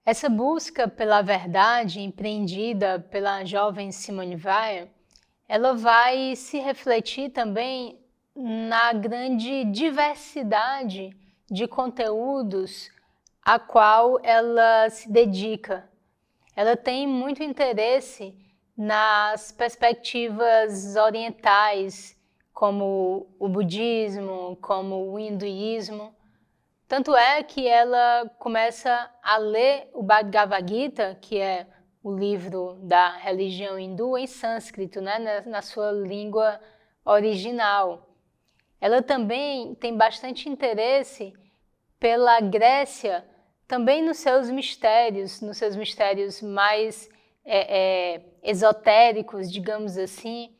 Essa busca pela verdade empreendida pela jovem Simone Weil, ela vai se refletir também na grande diversidade de conteúdos a qual ela se dedica. Ela tem muito interesse nas perspectivas orientais, como o budismo, como o hinduísmo. Tanto é que ela começa a ler o Bhagavad Gita, que é o livro da religião hindu, em sânscrito, né, na sua língua original. Ela também tem bastante interesse pela Grécia, também nos seus mistérios mais esotéricos, digamos assim.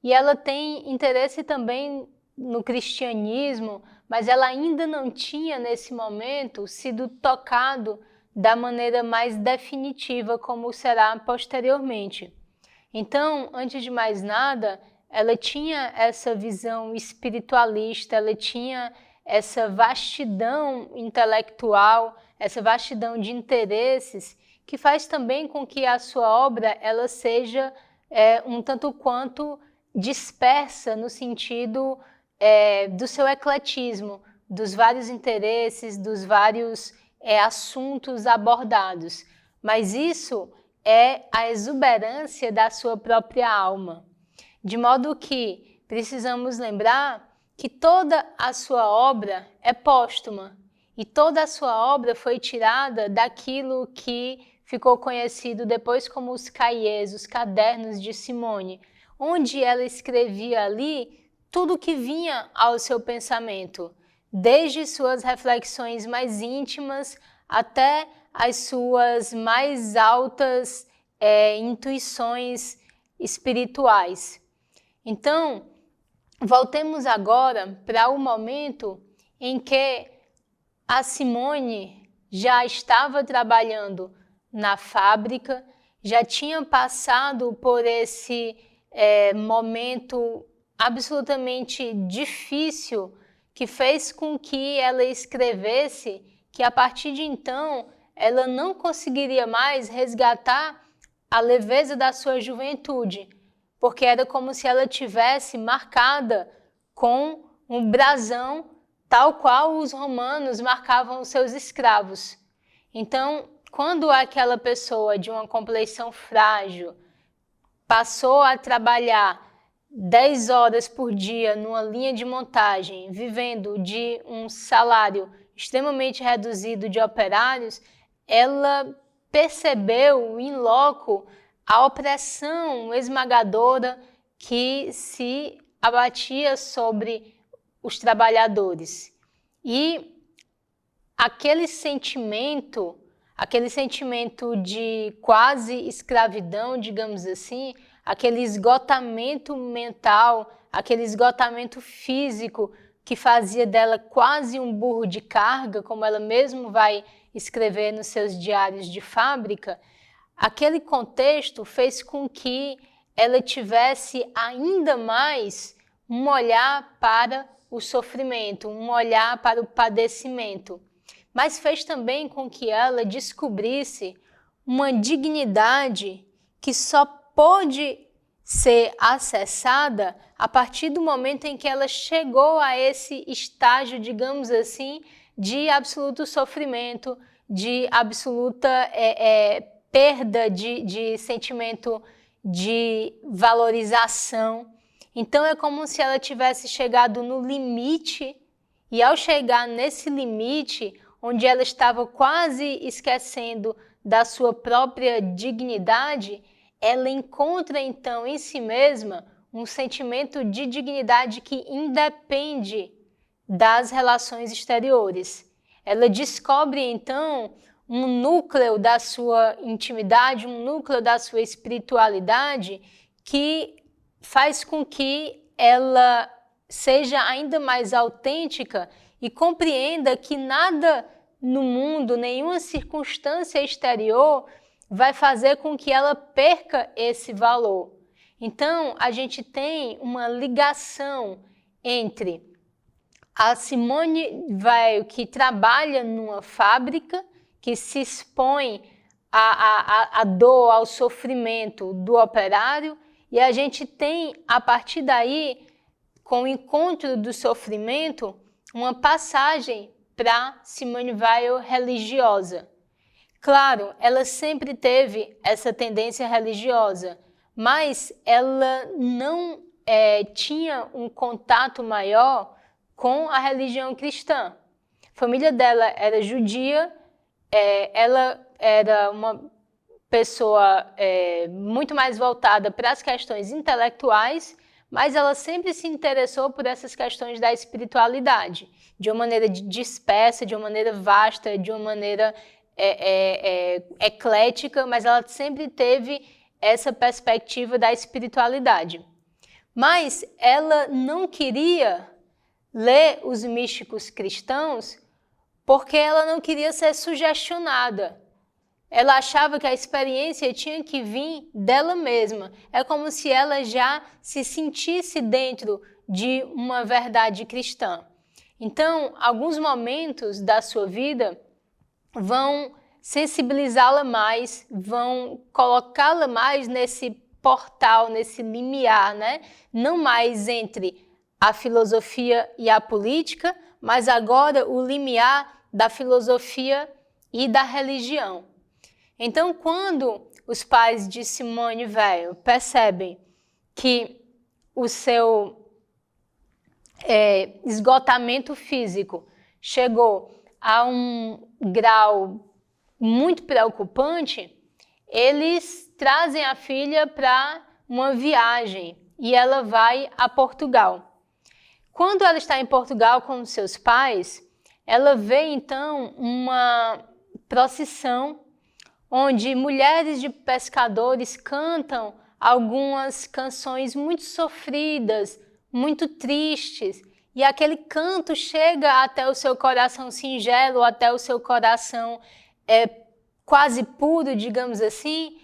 E ela tem interesse também no cristianismo, mas ela ainda não tinha, nesse momento, sido tocado da maneira mais definitiva, como será posteriormente. Então, antes de mais nada, ela tinha essa visão espiritualista, ela tinha essa vastidão intelectual, essa vastidão de interesses, que faz também com que a sua obra ela seja um tanto quanto dispersa no sentido do seu ecletismo, dos vários interesses, dos vários assuntos abordados. Mas isso é a exuberância da sua própria alma. De modo que precisamos lembrar que toda a sua obra é póstuma e toda a sua obra foi tirada daquilo que ficou conhecido depois como os cahiers, os cadernos de Simone, onde ela escrevia ali tudo que vinha ao seu pensamento, desde suas reflexões mais íntimas até as suas mais altas intuições espirituais. Então, voltemos agora para o momento em que a Simone já estava trabalhando na fábrica, já tinha passado por esse momento absolutamente difícil que fez com que ela escrevesse que a partir de então ela não conseguiria mais resgatar a leveza da sua juventude, porque era como se ela tivesse marcada com um brasão, tal qual os romanos marcavam os seus escravos. Então, quando aquela pessoa de uma complexão frágil passou a trabalhar 10 horas por dia numa linha de montagem, vivendo de um salário extremamente reduzido de operários, ela percebeu in loco a opressão esmagadora que se abatia sobre os trabalhadores. E aquele sentimento de quase escravidão, digamos assim, aquele esgotamento mental, aquele esgotamento físico que fazia dela quase um burro de carga, como ela mesma vai escrever nos seus diários de fábrica, aquele contexto fez com que ela tivesse ainda mais um olhar para o sofrimento, um olhar para o padecimento, mas fez também com que ela descobrisse uma dignidade que só pôde ser acessada a partir do momento em que ela chegou a esse estágio, digamos assim, de absoluto sofrimento, de absoluta perda de sentimento de valorização. Então é como se ela tivesse chegado no limite, e ao chegar nesse limite, onde ela estava quase esquecendo da sua própria dignidade, ela encontra então em si mesma um sentimento de dignidade que independe das relações exteriores. Ela descobre então um núcleo da sua intimidade, um núcleo da sua espiritualidade que faz com que ela seja ainda mais autêntica e compreenda que nada no mundo, nenhuma circunstância exterior vai fazer com que ela perca esse valor. Então, a gente tem uma ligação entre a Simone Weil, que trabalha numa fábrica, que se expõe à dor, ao sofrimento do operário, e a gente tem, a partir daí, com o encontro do sofrimento, uma passagem para Simone Weil religiosa. Claro, ela sempre teve essa tendência religiosa, mas ela não tinha um contato maior com a religião cristã. A família dela era judia, ela era uma pessoa muito mais voltada para as questões intelectuais, mas ela sempre se interessou por essas questões da espiritualidade, de uma maneira dispersa, de uma maneira vasta, de uma maneira eclética, mas ela sempre teve essa perspectiva da espiritualidade. Mas ela não queria ler os místicos cristãos porque ela não queria ser sugestionada. Ela achava que a experiência tinha que vir dela mesma. É como se ela já se sentisse dentro de uma verdade cristã. Então, alguns momentos da sua vida vão sensibilizá-la mais, vão colocá-la mais nesse portal, nesse limiar, né? Não mais entre a filosofia e a política, mas agora o limiar da filosofia e da religião. Então, quando os pais de Simone Weil percebem que o seu esgotamento físico chegou a um grau muito preocupante, eles trazem a filha para uma viagem e ela vai a Portugal. Quando ela está em Portugal com seus pais, ela vê então uma procissão onde mulheres de pescadores cantam algumas canções muito sofridas, muito tristes, e aquele canto chega até o seu coração singelo, até o seu coração quase puro, digamos assim,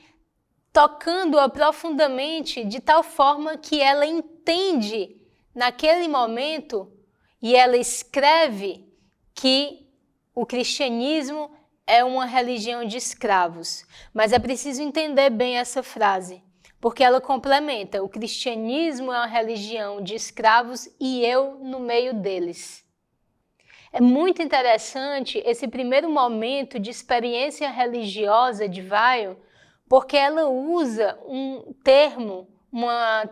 tocando-a profundamente de tal forma que ela entende naquele momento e ela escreve que o cristianismo é uma religião de escravos. Mas é preciso entender bem essa frase, porque ela complementa: o cristianismo é uma religião de escravos e eu no meio deles. É muito interessante esse primeiro momento de experiência religiosa de Weil, porque ela usa um termo, uma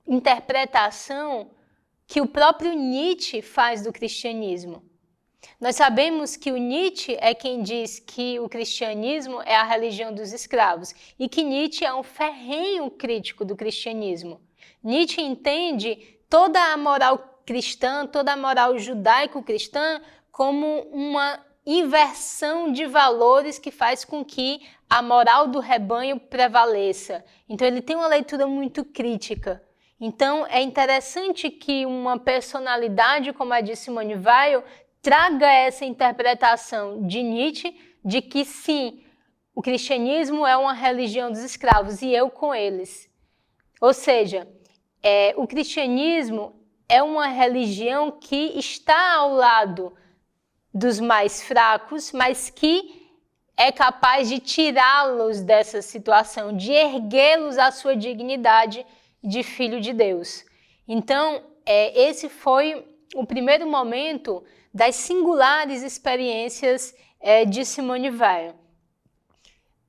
interpretação que o próprio Nietzsche faz do cristianismo. Nós sabemos que o Nietzsche é quem diz que o cristianismo é a religião dos escravos e que Nietzsche é um ferrenho crítico do cristianismo. Nietzsche entende toda a moral cristã, toda a moral judaico-cristã como uma inversão de valores que faz com que a moral do rebanho prevaleça. Então ele tem uma leitura muito crítica. Então é interessante que uma personalidade como a de Simone Weil traga essa interpretação de Nietzsche de que sim, o cristianismo é uma religião dos escravos e eu com eles. Ou seja, o cristianismo é uma religião que está ao lado dos mais fracos, mas que é capaz de tirá-los dessa situação, de erguê-los à sua dignidade de filho de Deus. Então, esse foi o primeiro momento das singulares experiências de Simone Weil.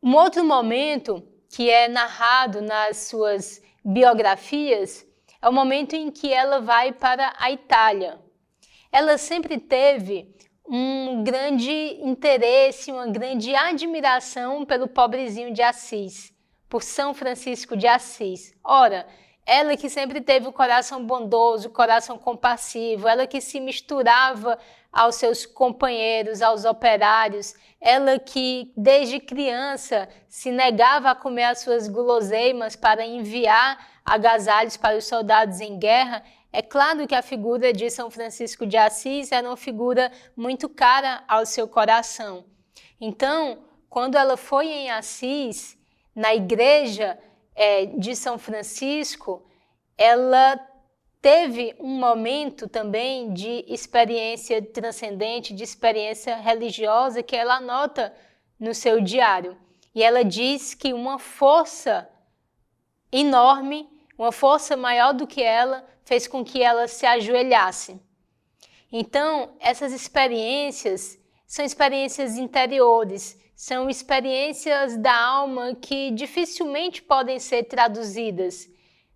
Um outro momento que é narrado nas suas biografias é o momento em que ela vai para a Itália. Ela sempre teve um grande interesse, uma grande admiração pelo pobrezinho de Assis, por São Francisco de Assis. Ora, ela que sempre teve o coração bondoso, o coração compassivo, ela que se misturava aos seus companheiros, aos operários, ela que desde criança se negava a comer as suas guloseimas para enviar agasalhos para os soldados em guerra. É claro que a figura de São Francisco de Assis era uma figura muito cara ao seu coração. Então, quando ela foi em Assis, na igreja de São Francisco, ela teve um momento também de experiência transcendente, de experiência religiosa, que ela anota no seu diário. E ela diz que uma força enorme, uma força maior do que ela, fez com que ela se ajoelhasse. Então, essas experiências são experiências interiores, são experiências da alma que dificilmente podem ser traduzidas.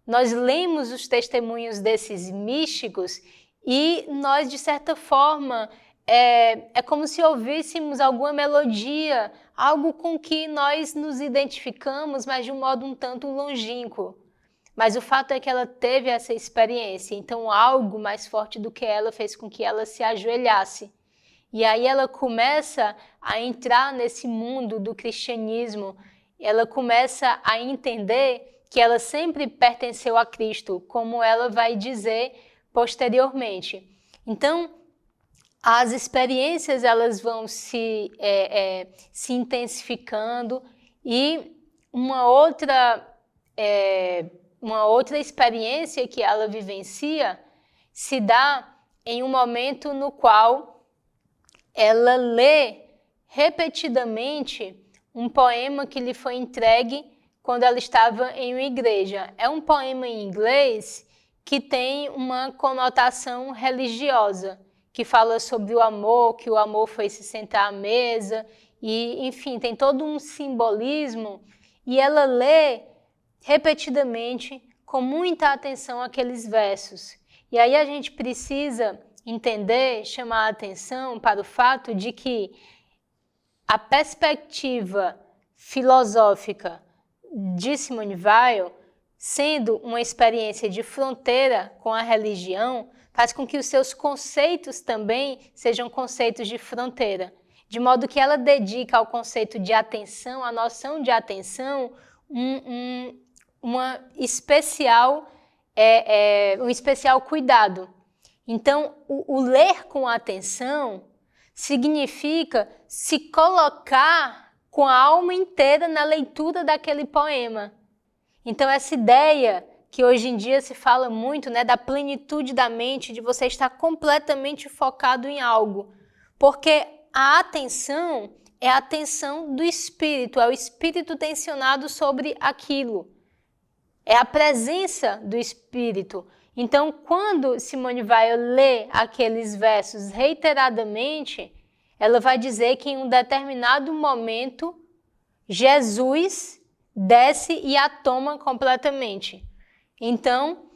Nós lemos os testemunhos desses místicos e nós, de certa forma, é como se ouvíssemos alguma melodia, algo com que nós nos identificamos, mas de um modo um tanto longínquo. Mas o fato é que ela teve essa experiência, então algo mais forte do que ela fez com que ela se ajoelhasse. E aí ela começa a entrar nesse mundo do cristianismo, ela começa a entender que ela sempre pertenceu a Cristo, como ela vai dizer posteriormente. Então, as experiências elas vão se intensificando e uma outra experiência que ela vivencia se dá em um momento no qual ela lê repetidamente um poema que lhe foi entregue quando ela estava em uma igreja. É um poema em inglês que tem uma conotação religiosa, que fala sobre o amor, que o amor foi se sentar à mesa, e enfim, tem todo um simbolismo, e ela lê repetidamente, com muita atenção, aqueles versos. E aí a gente precisa entender, chamar a atenção para o fato de que a perspectiva filosófica de Simone Weil, sendo uma experiência de fronteira com a religião, faz com que os seus conceitos também sejam conceitos de fronteira, de modo que ela dedica ao conceito de atenção, à noção de atenção, um especial cuidado. Então, o ler com atenção significa se colocar com a alma inteira na leitura daquele poema. Então, essa ideia que hoje em dia se fala muito, né, da plenitude da mente, de você estar completamente focado em algo. Porque a atenção é a atenção do espírito, é o espírito tensionado sobre aquilo. É a presença do espírito. Então, quando Simone Weil lê aqueles versos reiteradamente, ela vai dizer que em um determinado momento, Jesus desce e a toma completamente. Então,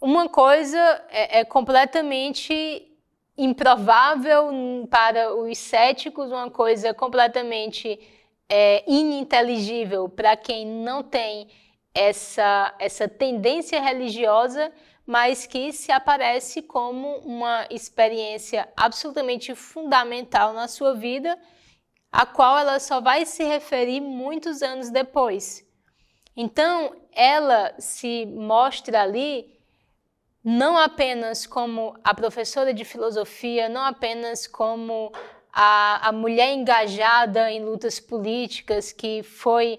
uma coisa é completamente improvável para os céticos, uma coisa completamente ininteligível para quem não tem essa tendência religiosa, mas que se aparece como uma experiência absolutamente fundamental na sua vida, a qual ela só vai se referir muitos anos depois. Então, ela se mostra ali não apenas como a professora de filosofia, não apenas como a mulher engajada em lutas políticas que foi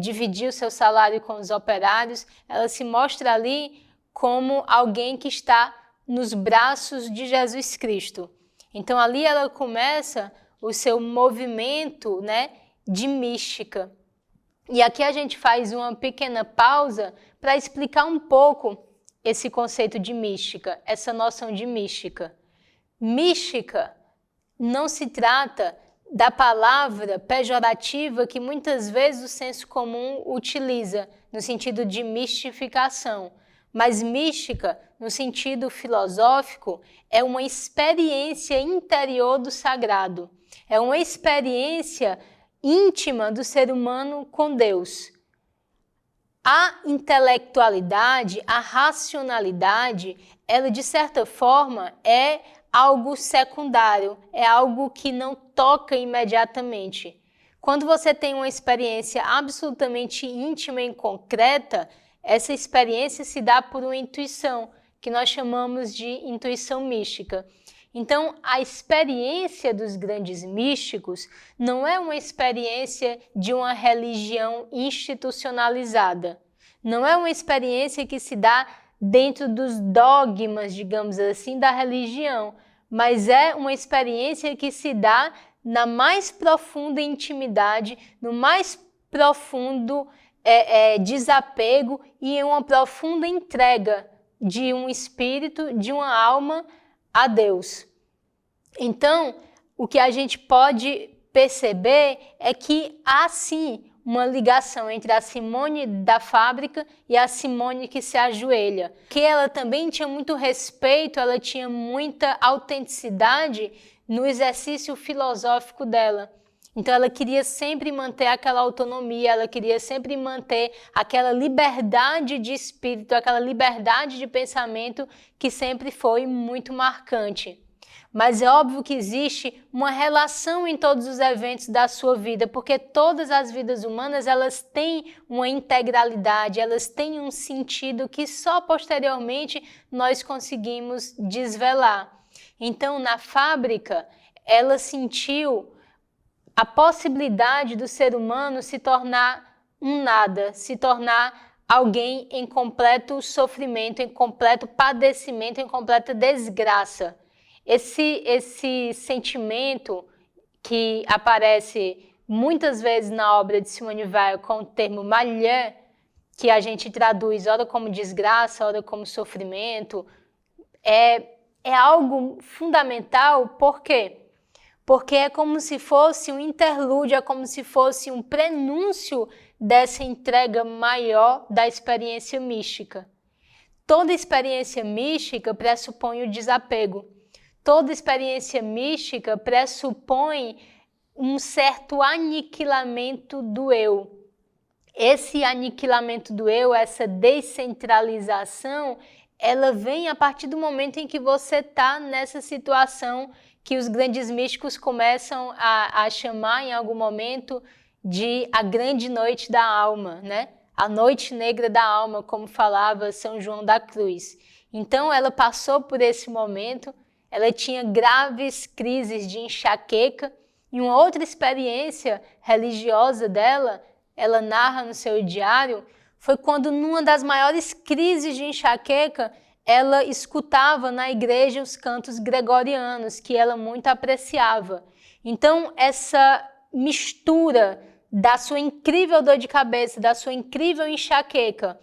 dividir o seu salário com os operários, ela se mostra ali como alguém que está nos braços de Jesus Cristo. Então ali ela começa o seu movimento, né, de mística. E aqui a gente faz uma pequena pausa para explicar um pouco esse conceito de mística, essa noção de mística. Mística não se trata da palavra pejorativa que muitas vezes o senso comum utiliza, no sentido de mistificação. Mas mística, no sentido filosófico, é uma experiência interior do sagrado. É uma experiência íntima do ser humano com Deus. A intelectualidade, a racionalidade, ela de certa forma é algo secundário, é algo que não toca imediatamente. Quando você tem uma experiência absolutamente íntima e concreta, essa experiência se dá por uma intuição, que nós chamamos de intuição mística. Então, a experiência dos grandes místicos não é uma experiência de uma religião institucionalizada. Não é uma experiência que se dá dentro dos dogmas, digamos assim, da religião, mas é uma experiência que se dá na mais profunda intimidade, no mais profundo desapego e em uma profunda entrega de um espírito, de uma alma a Deus. Então, o que a gente pode perceber é que há sim uma ligação entre a Simone da fábrica e a Simone que se ajoelha. Que ela também tinha muito respeito, ela tinha muita autenticidade no exercício filosófico dela. Então ela queria sempre manter aquela autonomia, ela queria sempre manter aquela liberdade de espírito, aquela liberdade de pensamento que sempre foi muito marcante. Mas é óbvio que existe uma relação em todos os eventos da sua vida, porque todas as vidas humanas, elas têm uma integralidade, elas têm um sentido que só posteriormente nós conseguimos desvelar. Então, na fábrica, ela sentiu a possibilidade do ser humano se tornar um nada, se tornar alguém em completo sofrimento, em completo padecimento, em completa desgraça. Esse sentimento que aparece muitas vezes na obra de Simone Weil com o termo malheur, que a gente traduz ora como desgraça, ora como sofrimento, é algo fundamental. Por quê? Porque é como se fosse um interlúdio, é como se fosse um prenúncio dessa entrega maior da experiência mística. Toda experiência mística pressupõe o desapego. Toda experiência mística pressupõe um certo aniquilamento do eu. Esse aniquilamento do eu, essa descentralização, ela vem a partir do momento em que você está nessa situação que os grandes místicos começam a chamar em algum momento de a grande noite da alma, né? A noite negra da alma, como falava São João da Cruz. Então ela passou por esse momento, ela tinha graves crises de enxaqueca e uma outra experiência religiosa dela, ela narra no seu diário, foi quando numa das maiores crises de enxaqueca, ela escutava na igreja os cantos gregorianos, que ela muito apreciava. Então, essa mistura da sua incrível dor de cabeça, da sua incrível enxaqueca,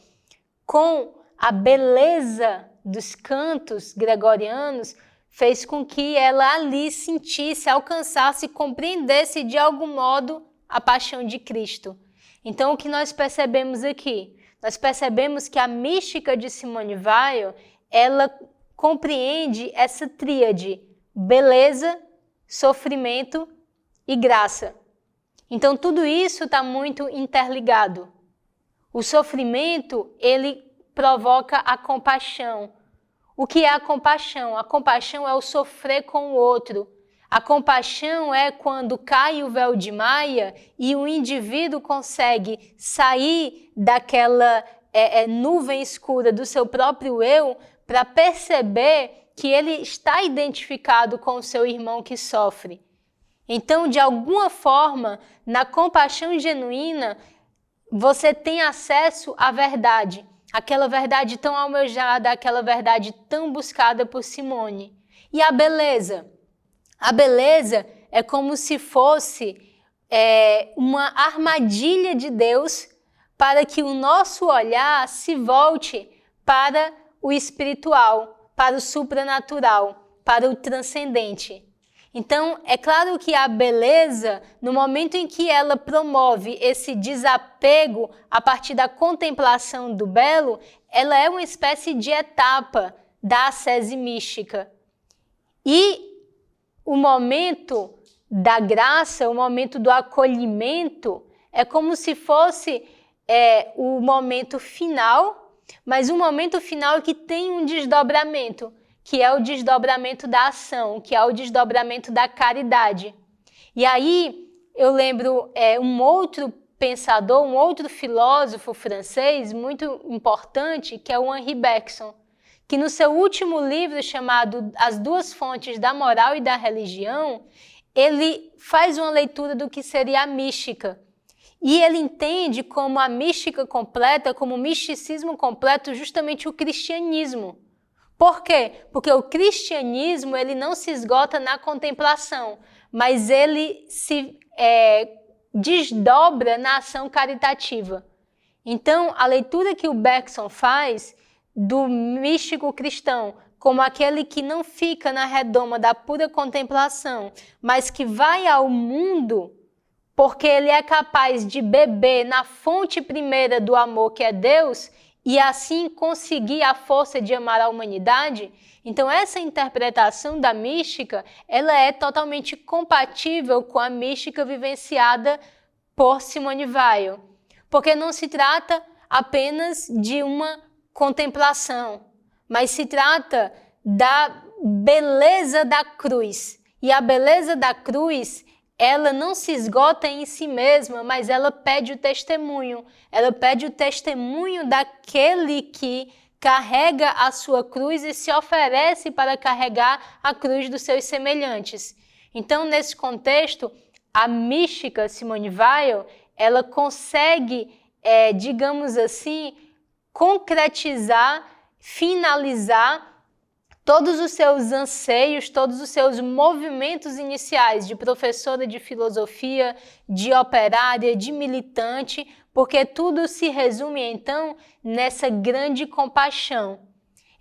com a beleza dos cantos gregorianos, fez com que ela ali sentisse, alcançasse, compreendesse de algum modo a paixão de Cristo. Então, o que nós percebemos aqui? Nós percebemos que a mística de Simone Weil, ela compreende essa tríade: beleza, sofrimento e graça. Então, tudo isso está muito interligado. O sofrimento, ele provoca a compaixão. O que é a compaixão? A compaixão é o sofrer com o outro. A compaixão é quando cai o véu de Maia e o indivíduo consegue sair daquela nuvem escura do seu próprio eu para perceber que ele está identificado com o seu irmão que sofre. Então, de alguma forma, na compaixão genuína, você tem acesso à verdade. Aquela verdade tão almejada, aquela verdade tão buscada por Simone. E a beleza? A beleza é como se fosse uma armadilha de Deus para que o nosso olhar se volte para o espiritual, para o supranatural, para o transcendente. Então, é claro que a beleza, no momento em que ela promove esse desapego a partir da contemplação do belo, ela é uma espécie de etapa da ascese mística. E o momento da graça, o momento do acolhimento, é como se fosse o momento final, mas um momento final que tem um desdobramento, que é o desdobramento da ação, que é o desdobramento da caridade. E aí eu lembro um outro pensador, um outro filósofo francês muito importante, que é o Henri Bergson, que no seu último livro chamado As Duas Fontes da Moral e da Religião, ele faz uma leitura do que seria a mística. E ele entende como a mística completa, como o misticismo completo, justamente o cristianismo. Por quê? Porque o cristianismo ele não se esgota na contemplação, mas ele se desdobra na ação caritativa. Então, a leitura que o Bergson faz do místico cristão como aquele que não fica na redoma da pura contemplação, mas que vai ao mundo porque ele é capaz de beber na fonte primeira do amor que é Deus e assim conseguir a força de amar a humanidade. Então essa interpretação da mística, ela é totalmente compatível com a mística vivenciada por Simone Weil, porque não se trata apenas de uma contemplação, mas se trata da beleza da cruz. E a beleza da cruz, ela não se esgota em si mesma, mas ela pede o testemunho. Ela pede o testemunho daquele que carrega a sua cruz e se oferece para carregar a cruz dos seus semelhantes. Então, nesse contexto, a mística Simone Weil, ela consegue, digamos assim, concretizar, finalizar todos os seus anseios, todos os seus movimentos iniciais de professora de filosofia, de operária, de militante, porque tudo se resume, então, nessa grande compaixão.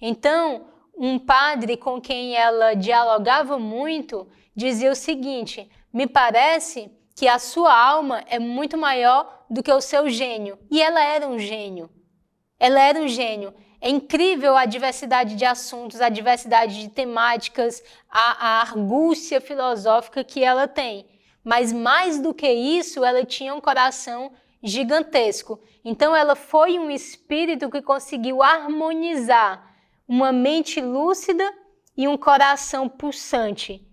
Então, um padre com quem ela dialogava muito dizia o seguinte: me parece que a sua alma é muito maior do que o seu gênio. E ela era um gênio. Ela era um gênio. É incrível a diversidade de assuntos, a diversidade de temáticas, a argúcia filosófica que ela tem. Mas mais do que isso, ela tinha um coração gigantesco. Então ela foi um espírito que conseguiu harmonizar uma mente lúcida e um coração pulsante.